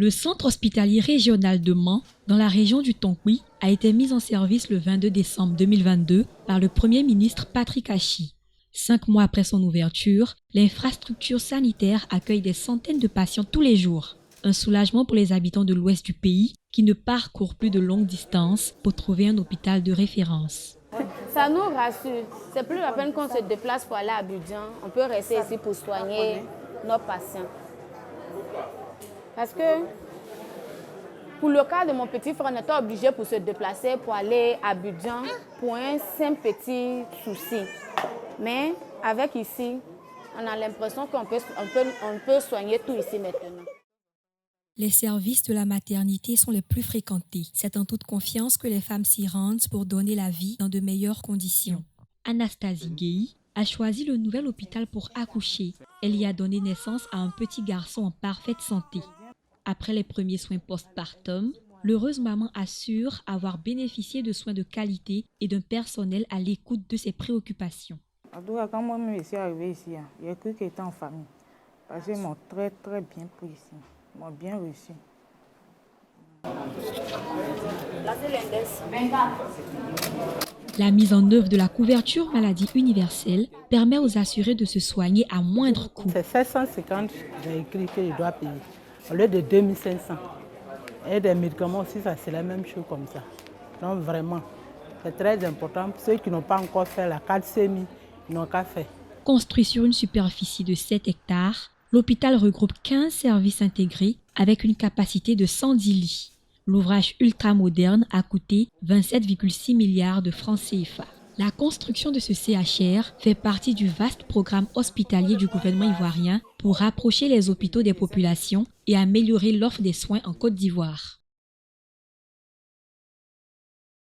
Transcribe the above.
Le centre hospitalier régional de Mans, dans la région du Tonkoui, a été mis en service le 22 décembre 2022 par le Premier ministre Patrick Achi. 5 mois après son ouverture, l'infrastructure sanitaire accueille des centaines de patients tous les jours. Un soulagement pour les habitants de l'ouest du pays qui ne parcourent plus de longues distances pour trouver un hôpital de référence. Ça nous rassure. C'est plus la peine qu'on se déplace pour aller à Abidjan. On peut rester ici pour soigner nos patients. Parce que pour le cas de mon petit frère, on était obligé pour se déplacer pour aller à Abidjan pour un simple petit souci. Mais avec ici, on a l'impression qu'on peut soigner tout ici maintenant. Les services de la maternité sont les plus fréquentés. C'est en toute confiance que les femmes s'y rendent pour donner la vie dans de meilleures conditions. Anastasie Guéhi a choisi le nouvel hôpital pour accoucher. Elle y a donné naissance à un petit garçon en parfaite santé. Après les premiers soins postpartum, l'heureuse maman assure avoir bénéficié de soins de qualité et d'un personnel à l'écoute de ses préoccupations. Quand moi-même je suis arrivée ici, j'ai cru qu'il était en famille. Parce qu'ils m'ont très bien pris ici. Ils m'ont bien reçu. La mise en œuvre de la couverture maladie universelle permet aux assurés de se soigner à moindre coût. C'est 750, j'ai écrit que je dois payer, au lieu de 2500. Et des médicaments aussi, ça c'est la même chose comme ça. Donc vraiment, c'est très important. Pour ceux qui n'ont pas encore fait la 4 semi, ils n'ont qu'à faire. Construit sur une superficie de 7 hectares, l'hôpital regroupe 15 services intégrés avec une capacité de 110 lits. L'ouvrage ultramoderne a coûté 27,6 milliards de francs CFA. La construction de ce CHR fait partie du vaste programme hospitalier du gouvernement ivoirien pour rapprocher les hôpitaux des populations et améliorer l'offre des soins en Côte d'Ivoire.